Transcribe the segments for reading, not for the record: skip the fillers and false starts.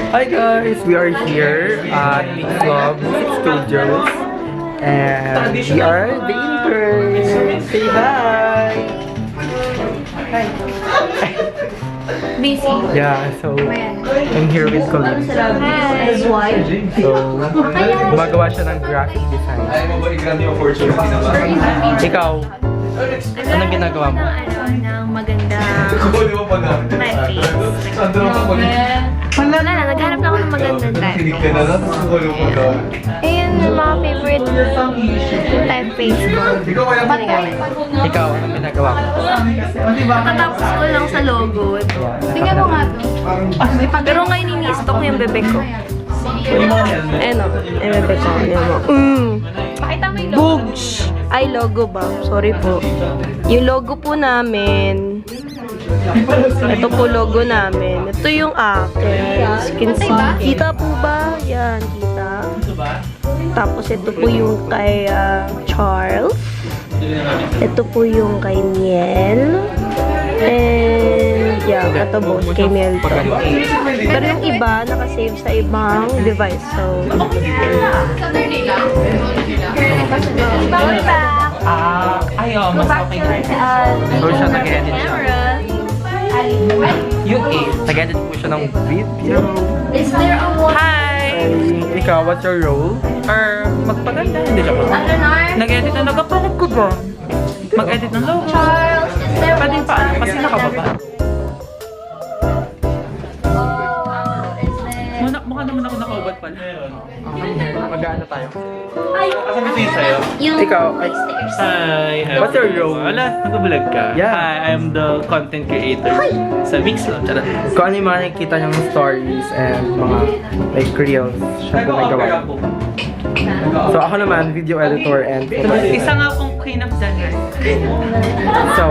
Hi guys, we are here at Mix Club Music Studios and we are the interns. Say hi! Busy. Yeah, so I'm here with Colleen. Hi. So, gumagawa siya ng graphic design. Ikaw, anong ginagawa mo? Ng magandang typeface. Wala na, naghanap lang ako ng magandang typeface. Ayun, yung mga favorite typeface ko. Ikaw, anong ginagawa mo? Nakatapos ko lang sa logo. Tingnan mo nga to. Pero ngayon ini-stock yung bebek ko. Ano, yung bebek ko. Pakita mo yung logo. Boogs! Ay, logo ba? Sorry po. Yung logo po namin. Ito po logo namin. Ito yung akin. As you can see. Kita po ba? Yan, kita. Tapos ito po yung kay Charles. Ito po yung kay Miel. And yeah, ito po kay Milton. Pero yung iba, nakasave sa ibang device. So, Ayaw, mas okay na. So siya, nag-edit siya. Yung A. Nag-edit po siya ng video. Hi! Ay, ikaw, what's your role? Or magpaganda, hindi siya pa. Nag-edit na nagapalag ko ba? Mag-edit ng logo. Pwede paano? Kasi nakababa. Mukha naman ako nakaubad pala. Mag-ano tayo? Asan ito yung sa'yo? Ikaw, ay, Hi, what's your role? Wala, nag-vlog ka? Yeah. Hi, I'm the content creator sa Mixlab. Charot. Kung ano yung mga nakikita niyang stories and mga like reels, siya po nagawa. So ako naman, video editor and photographer. Isa nga akong queen of the night. So,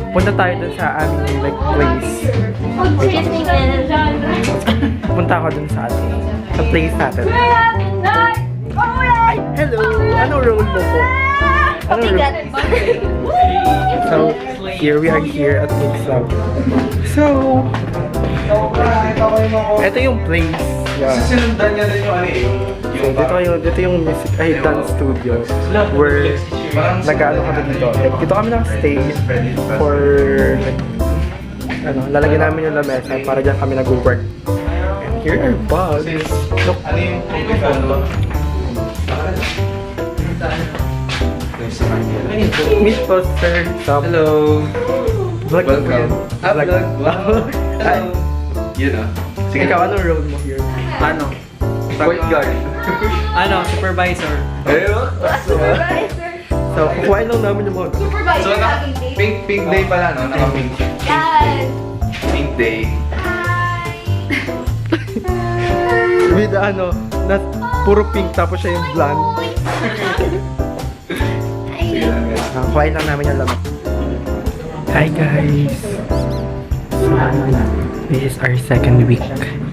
punta tayo dun sa aming like place. Punta ako dun sa place natin. Ay, hello! Anong role mo po? Anong role? So, here we are here at Mixlab. So, ito yung place. Yeah. Sinundan niya rin yung ano eh. So, dito yung music, ay, dance studio where nag-ano kami dito. Dito kami naka-stay for ano, lalagyan namin yung lamesa para dyan kami nag-work. And here are bugs. Look. Ano yung ano? Meet poster. Stop. Hello. Vlog mo Welcome. yan. Vlog. Wow. Ay, Yun ah. sige, ikaw, anong role mo here? Ano? White guard. Ano? Supervisor. Ayun. So, kukuhain lang namin yung mga So, pink day pala, no? Naka-pink. Pink day. with ano, na puro pink tapos siya yung blonde. Sige lang guys. Kuhain lang namin yung laman. Hi guys! So, this is our second week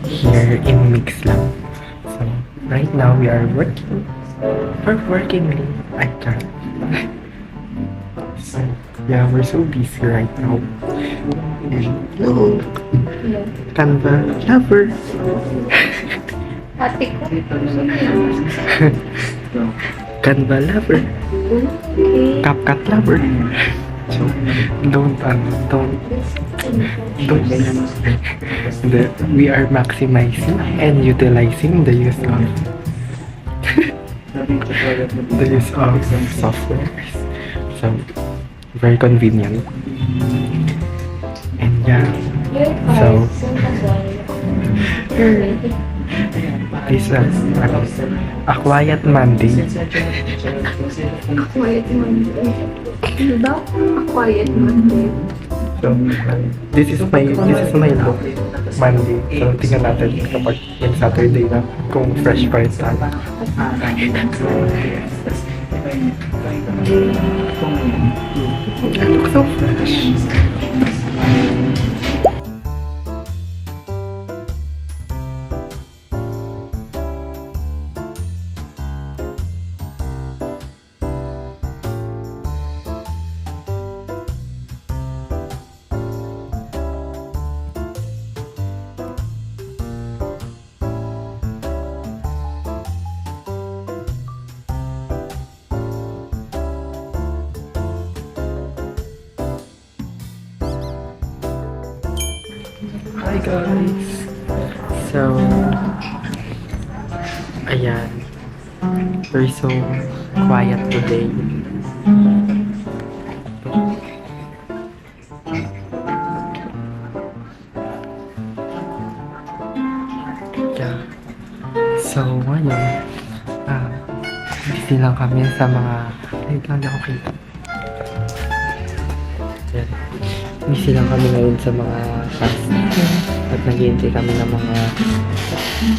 here in Mixlab. So, right now we are working. We're working really. I can't. So, yeah, we're so busy right now. And, hello! Canva lover! Canva lover! CapCut lover! So, don't. We are maximizing and utilizing the use of software. So, very convenient. And yeah, so this is a quiet Monday. Quiet Monday. Ano daw? Quiet Monday. So, this is my look Monday. So, tingnan natin kapag yung Saturday na kung fresh pa rin tayo. I look so fresh. Hi guys! So, ayan. We're so quiet today. Yeah. So, ngayon, busy lang kami sa mga... Wait lang, di ako kita. Yan. Busy lang kami ngayon sa mga tasks. At nag-iintay kami ng mga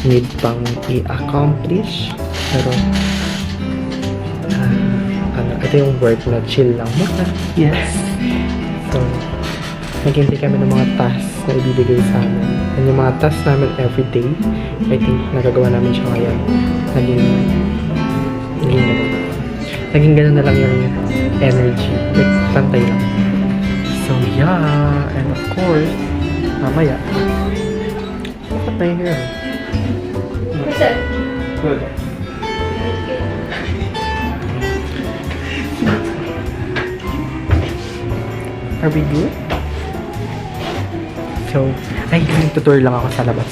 need pang i-accomplish. Pero, ito yung work na chill lang muna. Yes. So, nag-iintay kami ng mga tasks na ibibigay sa amin. And yung mga tasks namin everyday, I think nagagawa namin siya ngayon. Naging ganun na lang yung energy. Like, pantay lang. So, yeah. And of course, mamaya. Dapat tayo here. Good. Are we good? So, tutur lang ako sa labas.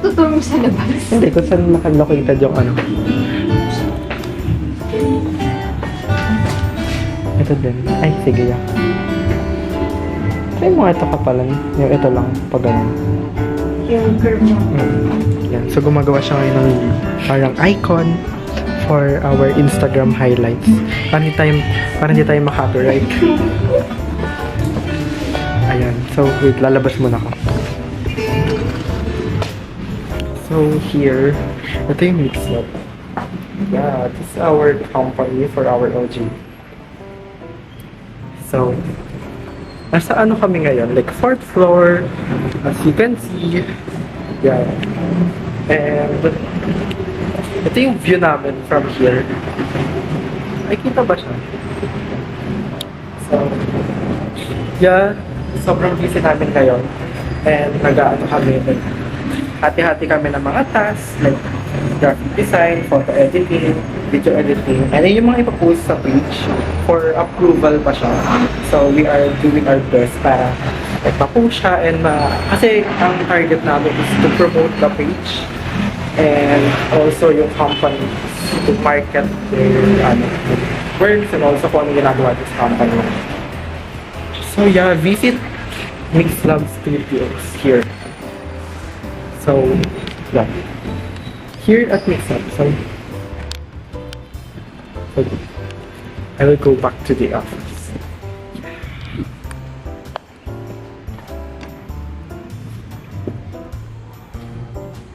Tutur mo sa labas. Hindi, kung saan makalocated yung ano. Ito din. Ay, sige yan. Try mo ito kapalan. Yung ito lang, pag ganun. Yung curve mo. Yan. So, gumagawa siya ngayon ng parang icon for our Instagram highlights. Parang hindi tayo maka-copyright. Ayan. So, wait. Lalabas muna ako. So, here. Ito yung mix-up. Yeah. This is our company for our OG. So, nasa ano kami ngayon? Like, 4th floor. As you can see. Yeah. And, ito yung view namin from here. Ay, kita ba siya? So, yeah. Sobrang busy namin ngayon. And, nag-ano kami. Like, hati-hati kami ng mga tasks. Like, graphic design, photo editing, video editing. And yung mga ipapost sa page for approval pa siya. So, we are doing our best para ipapost siya and kasi ang target namin is to promote the page and also yung company to market their works and also kung ano ginagawa this company. So, yeah, visit Mixlab Studios here. So, yeah. Here at Mixlab. So, I will go back to the office.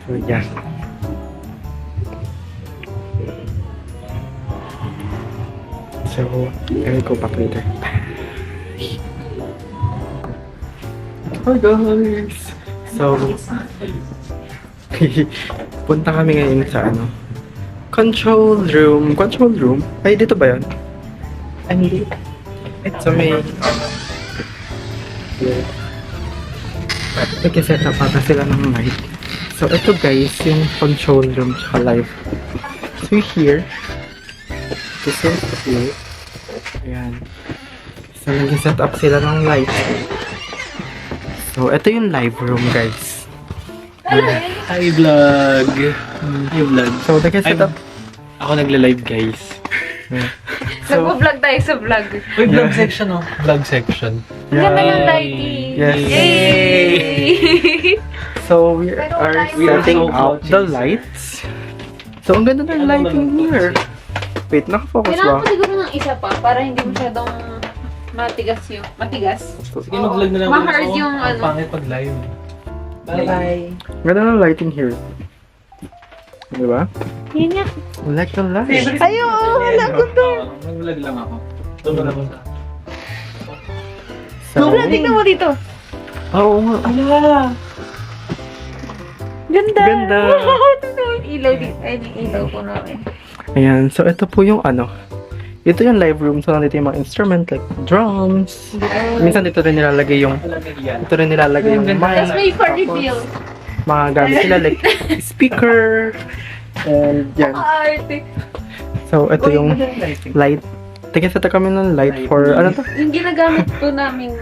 So, yeah. So, I will go back later. Hi guys! So, punta kami ngayon sa control room. Control room? Ay, dito ba yun? Ay, hindi. So, may... Nag-set up ata sila ng light. So, ito guys, yung control room tsaka live. So, here. This is here. Ayan. So, nag-set up sila ng light. So, ito yung live room, guys. Hi vlog! Hi vlog! So, nag-set up. Ako nagla-live guys. So, Nag-vlog tayo sa vlog. Uy, vlog section oh. Vlog section. Ang ganda ng lighting. Yes. Yay! So, we are setting up the lights. So, ang ganda ng lighting here. Wait, nakafocus Kailangan ba? mo siguro ng isa pa para hindi masyadong matigas yung... Matigas? Sige, mag-vlog na lang. Ma-hard yung Ang pangit pag live. Bye! Ganda ng lighting here. Diba? Yun nga. I like the light. Ayun! Lagot to! Mag-vlog lang ako. Doon na lang. So, Tingnan mo dito. oo nga. Ala! Ganda! Ganda. Tingnan mo yung ilaw dito. Ay, yung ilaw ko namin. Ayan, so ito po yung ito yung live room. So, nandito yung mga instrument like drums. Minsan dito rin nilalagay yung mic. Tapos may for-reveal. Mga gamit sila like speaker. And yan. Arte. So, ito yung light. Tignan kami ng light for, ano to? Yung ginagamit po namin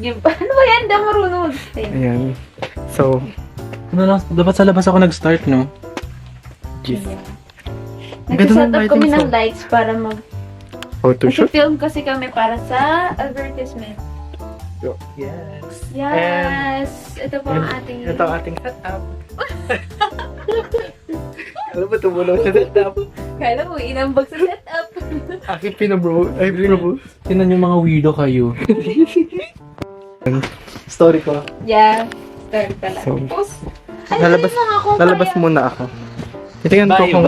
Ano ba yan? Hindi ako marunong mag-stay. Ayan. So, Ano lang, dapat sa labas ako nag-start, no? jeez. Ganda Nag-set ng up kami lighting, ng so. lights para Photoshoot? Nag-film kasi kami para sa advertisement. Yes. Yes! Ito po ang ating... Ito ang ating setup. Alam mo, tumulong sa setup. Kala mo, inambag sa setup. Aking pinabro. Ay, pinabro. Tinan yung mga weirdo kayo. Story ko. Yeah. Start pala. So, Tapos, lalabas muna ako. Titingnan ko kung...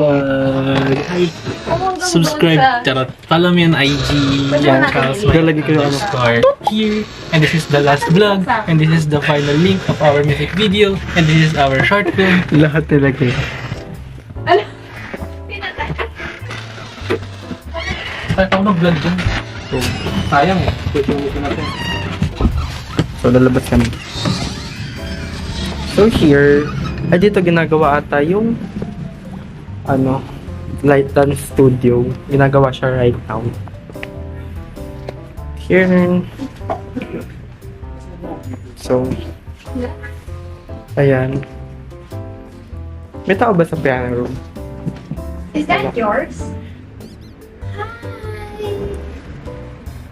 Subscribe, charot. Follow me on IG, Jan Charles Lalagay ko yung ano. Star here. And this is the last vlog. And this is the final link of our music video. And this is our short film. Lahat nilagay. Ay, ako mag-vlog dyan. So, sayang eh. Pwede natin. So, lalabas kami. So, here, ay dito ginagawa ata yung ano, Light Dance Studio. Ginagawa siya right now. Here. So, ayan. May tao ba sa piano room? is that yours? Hi!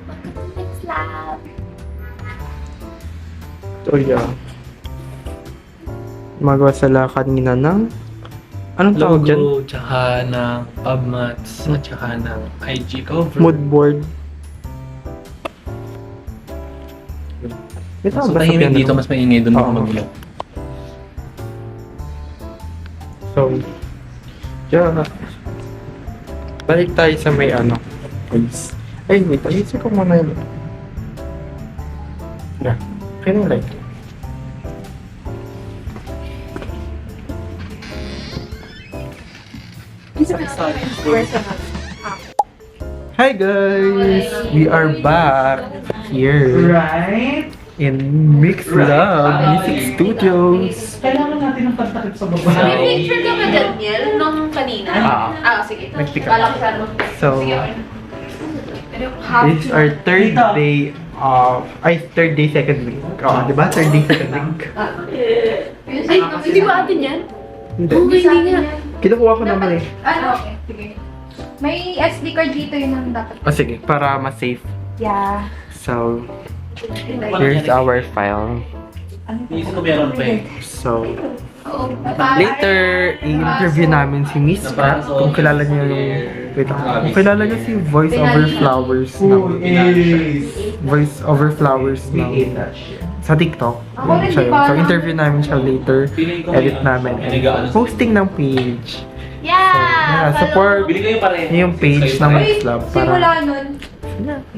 Welcome to Mix Lab. So, yeah. Magawa sila kanina ng anong tawag dyan? Logo, tsaka ng pubmats, at tsaka ng IG cover. Mood board. May tao So, ba sa tahimik piano dito, room? mas maingay doon ako Oo. mag-vlog. So, yeah. Balik tayo sa may ano. Please. Ay, wait. Alisin ko muna yun. Yeah. Okay na like. Hi guys! We are back here. Right? In Mix Lab Music Studios. Kailangan natin ng pagtakip sa baba. May picture ka ba, Daniel, nung kanina? Sige. Nag-pick up. Kala ko siya nung... So, it's our third day of... third day, second week. Di ba? Third day, second week. Ay, hindi ba atin yan? Hindi. Hindi nga. Kinukuha ko naman eh. Okay, sige. May SD card dito, yun ang dapat. Sige, para ma-safe. Yeah. So, here's our file. Iisip ko meron pa eh. So, later, i-interview namin si Miss Kat. Kung kilala niyo yung... Wait lang. Kung kilala niyo si Voice Over Flowers Voice Over Flowers sa TikTok. Yun siya yun. So, interview namin siya later. Edit namin. And posting ng page. Yeah, support Bili kayo pare. yung page ng Mix Lab para... nun.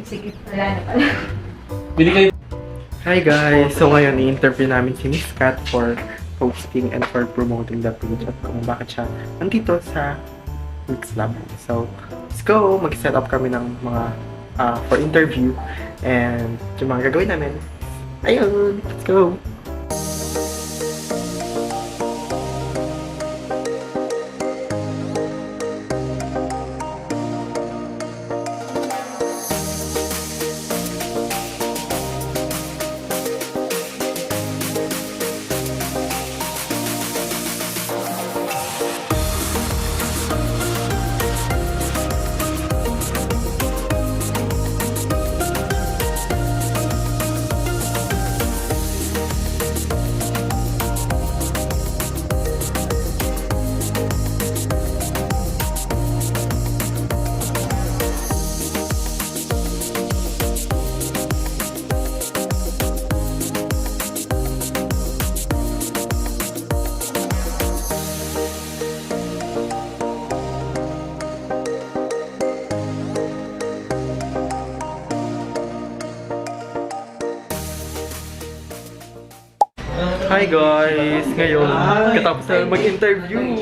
Sige, wala na pala. Bili kayo. Hi guys! So ngayon, i-interview namin si Miss Kat for posting and for promoting the page at kung bakit siya nandito sa Mix Lab. So, let's go! Mag-set up kami ng mga for interview and yung mga gagawin namin. Ayun! Let's go! Hi guys! Ngayon, katapos na mag-interview.